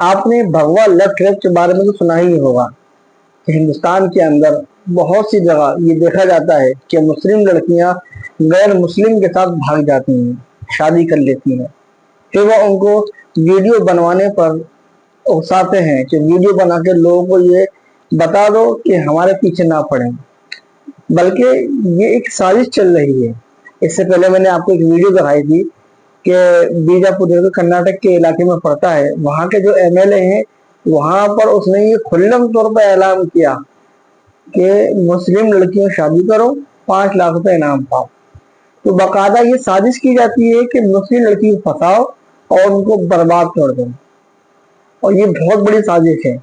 आपने भगवा love trap के बारे में तो सुना ही होगा कि हिंदुस्तान के अंदर बहुत सी जगह ये देखा जाता है कि मुस्लिम लड़कियां गैर मुस्लिम के साथ भाग जाती हैं, शादी कर लेती हैं। फिर वह उनको वीडियो बनवाने पर उकसाते हैं कि वीडियो बना के लोगों को ये बता दो कि हमारे पीछे ना पड़े। बल्कि ये एक साजिश चल रही है। इससे पहले मैंने आपको एक वीडियो दिखाई थी कि बीजापुर जो कर्नाटक के इलाके में पड़ता है, वहां के जो एमएलए हैं, वहां पर उसने ये खुल्लम तौर पर ऐलान किया कि मुस्लिम लड़कियों शादी करो, 5 लाख रुपए इनाम पाओ। तो बाकायदा ये साजिश की जाती है कि मुस्लिम लड़की को फंसाओ और उनको बर्बाद कर दो, और ये बहुत बड़ी साजिश है।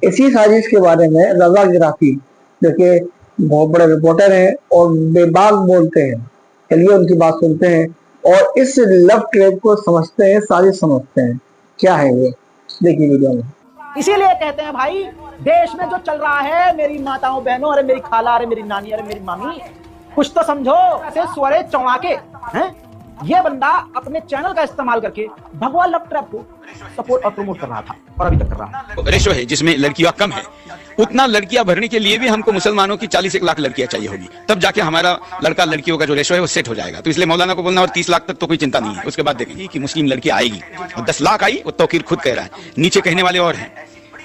इसी साजिश के बारे में रजा गिराफी, जो कि बहुत बड़े रिपोर्टर हैं और बेबाक बोलते हैं, चलिए उनकी बात सुनते हैं और इस लव ट्रैप को समझते हैं, साजिश समझते हैं क्या है ये। देखिए वीडियो में। इसीलिए कहते हैं भाई, देश में जो चल रहा है, मेरी माताओं बहनों, अरे मेरी खाला, अरे मेरी नानी, अरे मेरी मामी, कुछ तो समझो। ऐसे स्वरे चौड़ाके हैं। ये बंदा अपने चैनल का इस्तेमाल करके भगवा लव ट्रैप को सपोर्ट और प्रमोट कर रहा था और अभी तक कर रहा है। रेशो है जिसमें लड़कियां कम है, उतना लड़कियां भरने के लिए भी हमको मुसलमानों की 40 लाख लड़कियां चाहिए होगी, तब जाके हमारा लड़का लड़कियों का जो रेशो है वो सेट हो जाएगा। तो इसलिए मौलाना को बोलना और 30 लाख तक तो कोई चिंता नहीं है। उसके बाद देखेंगे कि मुस्लिम लड़की आएगी और 10 लाख आई, वो तौकीर खुद कह रहा है, नीचे कहने वाले और हैं।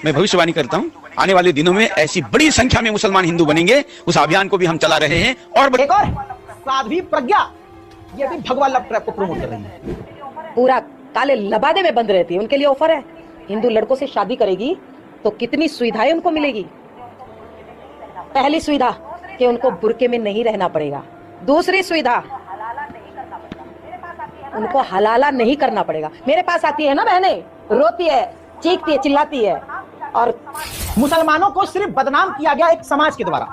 मैं भविष्यवाणी करता हूँ, आने वाले दिनों में ऐसी बड़ी संख्या में मुसलमान हिंदू बनेंगे। उस अभियान को भी हम चला रहे हैं। और एक और साध्वी प्रज्ञा, ये भी भगवा लव ट्रैप को प्रमोट कर रही है। पूरा काले लबादे में बंद रहती है। उनके लिए ऑफर है, हिंदू लड़कों से शादी करेगी तो कितनी सुविधाएं उनको मिलेगी। पहली सुविधा कि उनको बुर्के में नहीं रहना पड़ेगा। दूसरी सुविधा, उनको हलाला नहीं करना पड़ेगा। मेरे पास आती है ना बहने, रोती है, चीखती है, चिल्लाती है। और मुसलमानों को सिर्फ बदनाम किया गया एक समाज के द्वारा,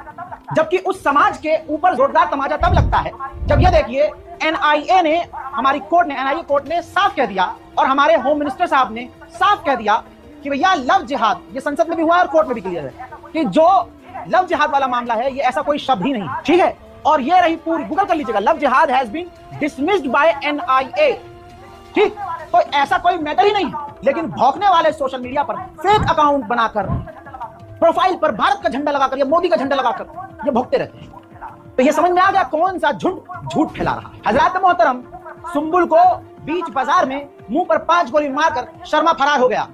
जबकि उस समाज के ऊपर जोरदार तमाचा तब लगता है जब ये देखिए एनआईए ने, हमारी कोर्ट ने, एनआईए कोर्ट ने साफ कह दिया और हमारे होम मिनिस्टर साहब ने साफ कह दिया कि भैया लव जिहाद, ये संसद में भी हुआ और कोर्ट में भी क्लियर है कि जो लव जिहाद वाला मामला है ये ऐसा कोई शब्द ही नहीं, ठीक है। और ये रही पूरी, गूगल कर लीजिएगा, love jihad has been dismissed by NIA, ठीक। तो ऐसा कोई मैटर ही नहीं है। लेकिन भौंकने वाले सोशल मीडिया पर फेक अकाउंट बनाकर, प्रोफाइल पर भारत का झंडा लगाकर या मोदी का झंडा लगाकर ये भौंकते रहते हैं। तो ये समझ में आ गया कौन सा झूठ फैला रहा है। हजरत मोहतरम सुंबुल को बीच बाजार में मुंह पर 5 गोली मारकर शर्मा फरार हो गया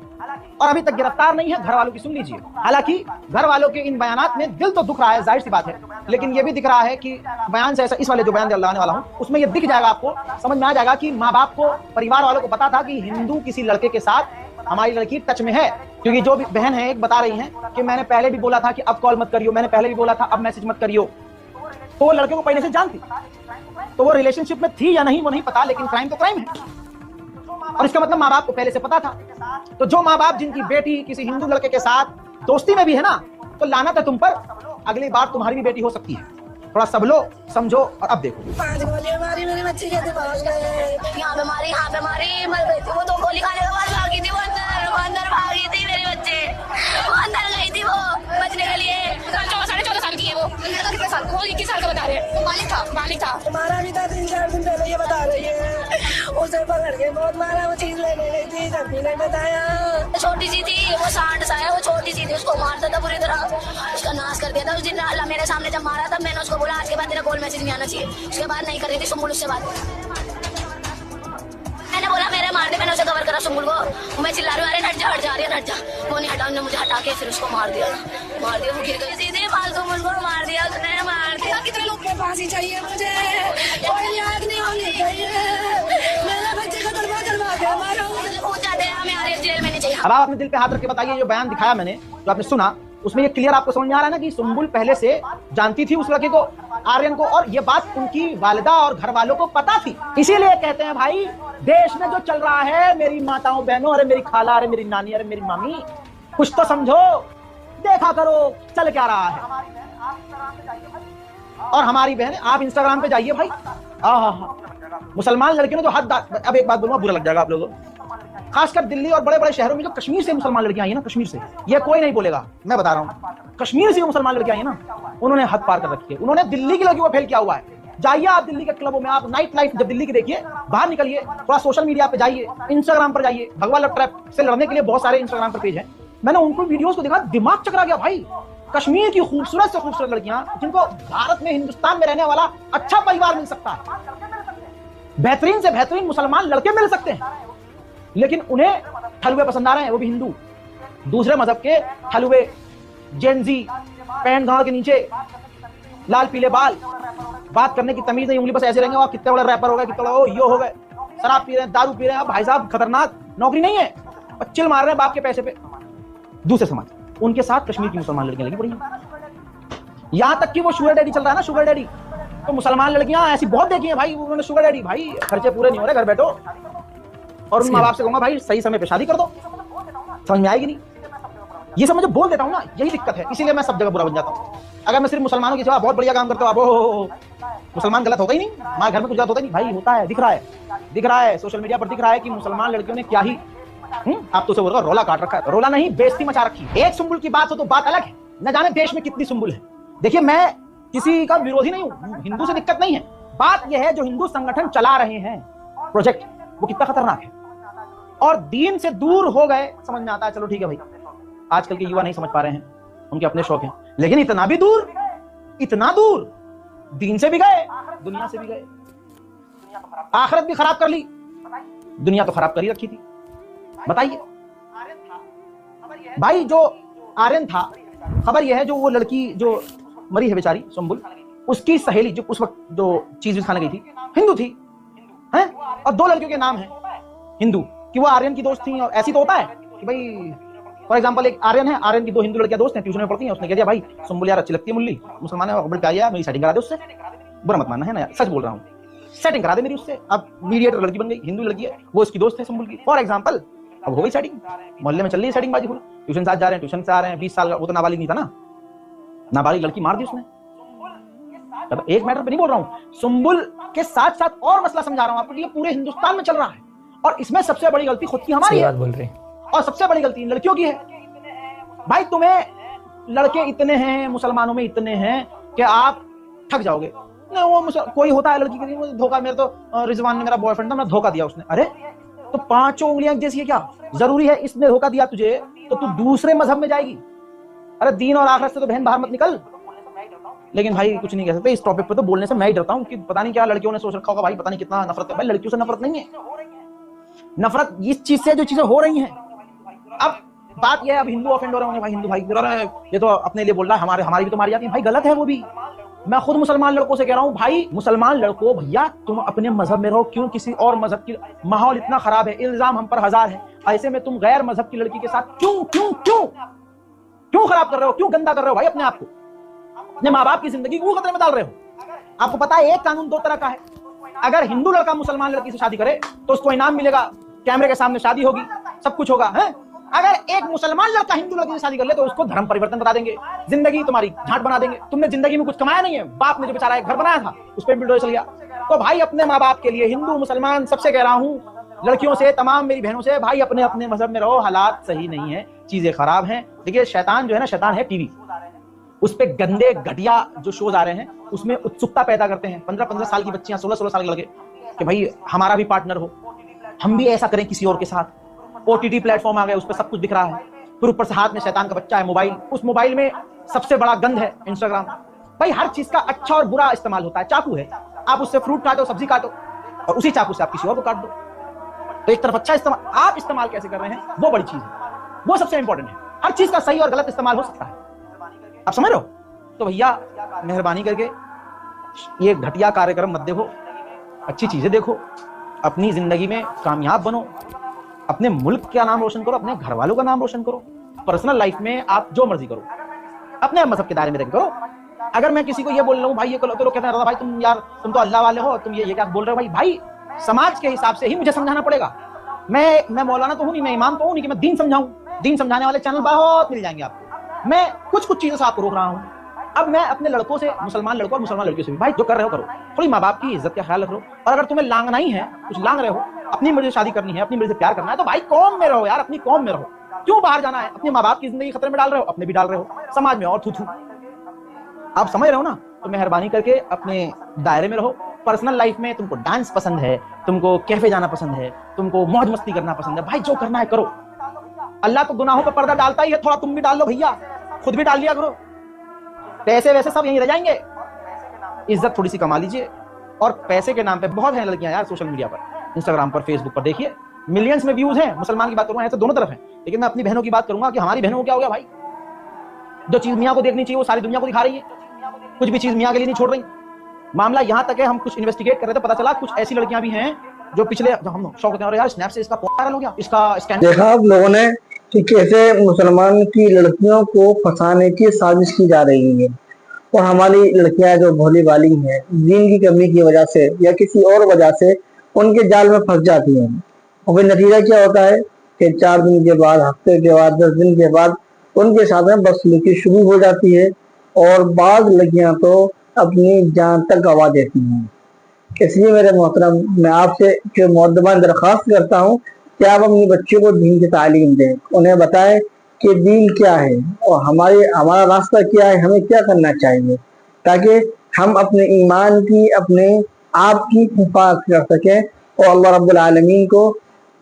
और अभी तक गिरफ्तार नहीं है। घर वालों की सुन लीजिए। हालांकि घर वालों के इन बयानात में दिल तो दुख रहा है, जाहिर सी बात है, लेकिन ये भी दिख रहा है कि बयान से ऐसा, इस वाले जो बयान दिलाने वाला हूं उसमें ये दिख जाएगा, आपको समझ में आ जाएगा कि माँ बाप को, परिवार वालों को पता था कि हिंदू किसी लड़के के साथ हमारी लड़की टच में है। क्योंकि जो भी बहन है एक बता रही हैं कि मैंने पहले भी बोला था कि अब कॉल मत करियो, मैंने पहले भी बोला था अब मैसेज मत करियो। तो वो लड़के को पहले से जानती, तो वो रिलेशनशिप में थी या नहीं वो नहीं पता, लेकिन क्राइम तो क्राइम है और इसका मतलब माँ बाप को पहले से पता था। तो जो माँ बाप जिनकी बेटी किसी हिंदू लड़के के साथ दोस्ती में भी है ना, तो लानत है तुम पर, अगली बार तुम्हारी भी बेटी हो सकती है। थोड़ा सब लो, समझो और अब देखो। 5 गोली मारी मेरी बच्ची के दिमाग में, यहाँ पे मारी, यहाँ पे मारी, मर गई थी वो। 2 गोली खाने के बाद भागी थी वो अंदर भागी थी मेरी बच्ची, वो अंदर गई थी वो बचने के लिए। 14.5 साल की है वो। कितने साल, वो 21 साल का बता रहे हैं। मालिक था तुम्हारा भी था। 3-4 दिन पहले ये बता रही है, उसे पकड़ के बहुत मारा, वो चीज लेने गई थी, जब भी नहीं बताया। छोटी सी थी वो, 60 सा है वो, छोटी सी थी, उसको मारता था पूरी तरह, उसका नाश कर दिया था। उस दिन अल्लाह मेरे सामने जब मारा तब मैंने उसको बोला आज के बाद तेरा कॉल मैसेज नहीं आना चाहिए। उसके बाद नहीं कर रही थी सुम्बुल उससे बात। मैंने बोला मेरे मार दे, मैंने उसे कवर करा सुम्बुल को। मैं चिल्ला रही हूँ, अरे हट जा, हट जा, हट जा। वो नहीं हटा, उन्होंने मुझे हटा के फिर उसको मार दिया। वो गिर गई सीधे फालतू, मुझको मार दिया उसने, मार दिया। कितने लोग के फांसी चाहिए मुझे, कोई याद नहीं होनी चाहिए। मेरे बच्चे का करवा के मारो, पूछा दे हमें, अरे जेल में नहीं चाहिए। अब आप अपने दिल पे हाथ रख के बताइए, जो बयान दिखाया मैंने, जो आपने सुना, उसमें ये क्लियर आपको समझ में आ रहा है ना कि सुंबुल पहले से जानती थी उस लड़के को, आर्यन को, और ये बात उनकी वालिदा और घर वालों को पता थी। इसीलिए कहते हैं भाई, देश में जो चल रहा है, मेरी माताओं बहनों, अरे मेरी खाला, अरे मेरी नानी, अरे मेरी मामी, कुछ तो समझो, देखा करो चल क्या रहा है। और हमारी बहन, आप इंस्टाग्राम पे जाइए भाई, मुसलमान लड़कियों ने जो हद, अब एक बात बोलूंगा बुरा लग जाएगा आप लोगों को, खासकर दिल्ली और बड़े बड़े शहरों में जो कश्मीर से मुसलमान लड़कियां आई है ना, कश्मीर से, ये कोई नहीं बोलेगा, मैं बता रहा हूँ, कश्मीर से जो मुसलमान लड़कियां आई है ना, उन्होंने हद पार कर रखी है। उन्होंने दिल्ली की लड़कियों को फेल किया हुआ है। जाइए आप दिल्ली के क्लबों में, आप नाइट लाइफ जब दिल्ली की देखिए, बाहर निकलिए, थोड़ा सोशल मीडिया पे जाइए, इंस्टाग्राम पर जाइए, भगवा लव ट्रैप से लड़ने के लिए बहुत सारे इंस्टाग्राम पर पेज हैं। मैंने उनको वीडियोस को देखा, दिमाग चकरा गया भाई। कश्मीर की खूबसूरत से खूबसूरत लड़कियां जिनको भारत में, हिंदुस्तान में रहने वाला अच्छा परिवार मिल सकता है, बेहतरीन से बेहतरीन मुसलमान लड़के मिल सकते हैं, लेकिन उन्हें हलवे पसंद आ रहे हैं, वो भी हिंदू, दूसरे मजहब के हलवे, जेनजी, पैंट गांव के नीचे, लाल पीले बाल, बात करने की तमीज नहीं, उंगली बस ऐसे रहेंगे, कितने बड़े रैपर हो गए, कितने बड़े यो हो गए, शराब पी रहे हैं, दारू पी रहे हैं। भाई साहब खतरनाक, नौकरी नहीं है, चिल मार रहे हैं बाप के पैसे पे। दूसरे समाज, उनके साथ कश्मीर की मुसलमान लड़कियां लगी पड़ी हैं, यहां तक कि वो शुगर डैडी चल रहा है ना, शुगर डैडी, तो मुसलमान लड़कियां ऐसी बहुत देखी हैं भाई, उन्होंने शुगर डैडी, भाई खर्चे पूरे नहीं हो रहे, घर बैठो, और उन माँ बाप से कहूंगा भाई सही समय पे शादी कर दो, समझ में आएगी नहीं। ये सब मैं जो बोल देता हूँ ना, यही दिक्कत है, इसीलिए मैं सब जगह बुरा बन जाता हूँ। अगर मैं सिर्फ मुसलमानों की सेवा बहुत बढ़िया काम करता हूँ, आप मुसलमान गलत होता ही नहीं, हमारे घर में कुछ गलत होता ही नहीं भाई, होता है, दिख रहा है सोशल मीडिया पर दिख रहा है कि मुसलमान लड़कियों ने क्या ही आप तो उसे बोल रहे हो रोला काट रखा है, रोला नहीं बेइज्जती मचा रखी है। एक सुंबुल की बात हो तो बात अलग है, न जाने देश में कितनी सुंबुल है। देखिए मैं किसी का विरोधी नहीं हूँ, हिंदू से दिक्कत नहीं है, बात यह है जो हिंदू संगठन चला रहे हैं प्रोजेक्ट, वो कितना खतरनाक है, और दीन से दूर हो गए, समझ में आता है, चलो ठीक है भाई, आजकल के युवा नहीं समझ पा रहे हैं, उनके अपने शौक हैं, लेकिन इतना दूर दीन से भी गए, दुनिया से भी गए, आखिरत भी खराब कर ली, दुनिया तो खराब कर ही रखी थी। बताइए भाई, जो आर्यन था, खबर यह है जो वो लड़की जो मरी है बेचारी सुंबुल, उसकी सहेली जो उस वक्त जो चीज खाने गई थी, हिंदू थी हैं, और 2 लड़कियों के नाम है हिंदू, कि वो आर्यन की दोस्त थी। और ऐसी तो होता है कि भाई फॉर एग्जांपल एक आर्यन है, आर्यन की 2 हिंदू लड़कियां दोस्त हैं, ट्यूशन में पढ़ती हैं, उसने कह दिया भाई सुंबुल यार अच्छी लगती है, मुल्ली मुसलमान है, बोल के मेरी सेटिंग करा दे उससे, बुरा मत मानना है ना यार, सच बोल रहा हूँ, सेटिंग करा दे मेरी उससे। अब मीडिएटर लड़की बन गई, हिंदू लड़की है, वो उसकी दोस्त है सुंबुल की, फॉर एग्जाम्पल, अब हो गई सेटिंग, मोहल्ले में चल रही है सेटिंग बाजी, ट्यूशन साथ जा रहे हैं, ट्यूशन से आ रहे हैं, 20 साल का, वो तो नाबालिग नहीं था ना, नाबालिग लड़की मार दी उसने। अब एक मैटर पे नहीं बोल रहा हूँ, सुंबुल के साथ साथ और मसला समझा रहा हूँ आपको, ये पूरे हिंदुस्तान में चल रहा है, और इसमें सबसे बड़ी गलती खुद की हमारी है, बोल रहे हैं, और सबसे बड़ी गलती लड़कियों की है। भाई तुम्हें लड़के इतने हैं, मुसलमानों में इतने हैं कि आप थक जाओगे। नहीं वो कोई होता है लड़की के लिए धोखा, मेरे तो रिजवान ने मेरा बॉयफ्रेंड था, मैं धोखा दिया उसने, अरे तो 5 उंगलियां जैसी है क्या जरूरी है, इसने धोखा दिया तुझे तो तू दूसरे मजहब में जाएगी, अरे दीन और आखिरत से तो बहन बाहर मत निकल। लेकिन भाई कुछ नहीं कह सकते, इस टॉपिक पे तो बोलने से मैं ही डरता हूँ कि पता नहीं क्या लड़कियों ने सोच रखा होगा, भाई पता नहीं कितना नफरत है। भाई लड़कियों से नफरत नहीं है, नफरत इस चीज से जो चीजें हो रही हैं। अब बात यह है, अब हिंदू ऑफेंड हो रहे होंगे, भाई हिंदू भाई ये तो अपने लिए बोल रहा है, हमारी भी तो मारी जाती है, भाई गलत है वो भी। मैं खुद मुसलमान लड़कों से कह रहा हूँ, भाई मुसलमान लड़कों भैया तुम अपने मजहब में रहो, क्यों किसी और मजहब की, माहौल इतना खराब है, इल्जाम हम पर 1000 है, ऐसे में तुम गैर मजहब की लड़की के साथ क्यों खराब कर रहे हो, क्यों गंदा कर रहे हो भाई अपने आप को, अपने माँ बाप की जिंदगी को खतरे में डाल रहे हो। आपको पता है एक कानून 2 तरह का है, अगर हिंदू लड़का मुसलमान लड़की से शादी करे तो उसको इनाम मिलेगा, कैमरे के सामने शादी होगी, सब कुछ होगा है। अगर एक मुसलमान लड़का हिंदू लड़की से शादी कर ले तो उसको धर्म परिवर्तन बता देंगे, जिंदगी तुम्हारी झाट बना देंगे, तुमने जिंदगी में कुछ कमाया नहीं है, बाप ने जो बेचारा एक घर बनाया था उस पर बिल्डर चल गया। तो भाई अपने माँ बाप के लिए, हिंदू मुसलमान सबसे कह रहा हूँ, लड़कियों से, तमाम मेरी बहनों से, भाई अपने अपने मजहब में रहो, हालात सही नहीं है, चीजें खराब हैं। देखिए शैतान जो है ना, शैतान है टीवी, उस पे गंदे घटिया जो शोज आ रहे हैं उसमें उत्सुकता पैदा करते हैं 15-15 साल की बच्चियां, 16-16 साल के लड़के, कि भाई हमारा भी पार्टनर हो, हम भी ऐसा करें किसी और के साथ। OTT प्लेटफॉर्म आ गए, उस पर सब कुछ दिख रहा है, फिर ऊपर से हाथ में शैतान का बच्चा है मोबाइल, उस मोबाइल में सबसे बड़ा गंद है इंस्टाग्राम। भाई हर चीज का अच्छा और बुरा इस्तेमाल होता है। चाकू है, आप उससे फ्रूट काटो, सब्जी काटो, और उसी चाकू से आप किसी और को काट दो। तो एक तरफ अच्छा इस्तेमाल, आप इस्तेमाल कैसे कर रहे हैं वो बड़ी चीज है, वो सबसे इंपॉर्टेंट है। हर चीज का सही और गलत इस्तेमाल हो सकता है, आप समझ रहे हो। तो भैया मेहरबानी करके ये घटिया कार्यक्रम मत देखो, अच्छी चीजें देखो, अपनी जिंदगी में कामयाब बनो, अपने मुल्क का नाम रोशन करो, अपने घर वालों का नाम रोशन करो, पर्सनल लाइफ में आप जो मर्जी करो, अपने मजहब के दायरे में रहकर करो। अगर मैं किसी को ये बोल रहा हूँ भाई ये करो, तो लोग कहते हैं भाई तुम तो अल्लाह वाले हो, तुम ये क्या बोल रहे हो। भाई समाज के हिसाब से ही मुझे समझाना पड़ेगा। मैं मौलाना तो हूँ नहीं, मैं इमाम तो हूँ नहीं कि मैं दीन समझाऊं। दीन समझाने वाले चैनल बहुत मिल जाएंगे आपको। मैं कुछ चीजों से आपको रोक रहा हूँ। अब मैं अपने लड़कों से, मुसलमान लड़कों और मुसलमान लड़कियों से भी, भाई जो कर रहे हो करो, थोड़ी माँ बाप की इज्जत का ख्याल रखो। और अगर तुम्हें लांगना ही है, कुछ लांग रहे हो, अपनी मर्जी से शादी करनी है, अपनी मर्जी से प्यार करना है, तो भाई कौम में रहो यार, अपनी कौम में रहो। क्यों बाहर जाना है, अपने माँ बाप की जिंदगी खतरे में डाल रहे हो, अपने भी डाल रहे हो, समाज में और थू। आप समझ रहे हो ना। तो मेहरबानी करके अपने दायरे में रहो। पर्सनल लाइफ में तुमको डांस पसंद है, तुमको कैफे जाना पसंद है, तुमको मौज मस्ती करना पसंद है, भाई जो करना है करो। अल्लाह तो गुनाहों पर पर्दा डालता ही है, थोड़ा तुम भी डाल लो भैया, खुद भी डाल लिया करो। पैसे वैसे सब यहीं रह जाएंगे, इज्जत थोड़ी सी कमा लीजिए। और पैसे के नाम पे बहुत हैं लड़कियां यार सोशल मीडिया पर, इंस्टाग्राम पर, फेसबुक पर, देखिए मिलियंस में व्यूज हैं। मुसलमान की बात करूंगा ऐसे दोनों तरफ है, लेकिन मैं अपनी बहनों की बात करूंगा कि हमारी बहनों को क्या हो गया भाई, जो चीज मियां को देखनी चाहिए वो सारी दुनिया को दिखा रही है, कुछ भी चीज मियां के लिए नहीं छोड़ रही। मामला यहां तक है, हम कुछ इन्वेस्टिगेट कर रहे थे, पता चला कुछ ऐसी लड़कियां भी हैं जो पिछले, जो हम शौक होते हैं यार स्नैप से इसका वायरल हो गया, इसका स्कैंडल। देखा आप लोगों ने कि कैसे मुसलमान की लड़कियों को फंसाने की साजिश की जा रही है, और हमारी लड़कियां जो भोली भाली हैं, दीन की कमी की वजह से या किसी और वजह से उनके जाल में फंस जाती हैं। और फिर नतीजा क्या होता है कि 4 दिन के बाद, हफ्ते के बाद, 10 दिन के बाद उनके साथ में बदसलूकी शुरू हो जाती है, और बाद लड़कियां तो अपनी जान तक गवा देती हैं। इसलिए मेरे मोहतरम, मैं आपसे मुअद्दबान दरख्वास्त करता हूँ कि आप अपनी बच्चों को दीन की तालीम दें, उन्हें बताएं कि दीन क्या है और हमारा रास्ता क्या है, हमें क्या करना चाहिए, ताकि हम अपने ईमान की, अपने आप की हिफाजत कर सकें और अल्लाह रब्बुल आलमीन को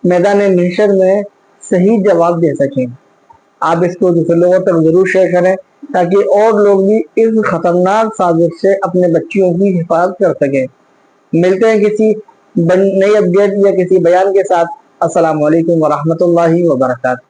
मैदान महशर में सही जवाब दे सकें। आप इसको दूसरे लोगों तक जरूर शेयर करें ताकि और लोग भी इस खतरनाक साजिश से अपने बच्चियों की हिफाजत कर सकें। मिलते हैं किसी नई अपडेट या किसी बयान के साथ। अस्सलाम वालेकुम व रहमतुल्लाहि व बरकातहू।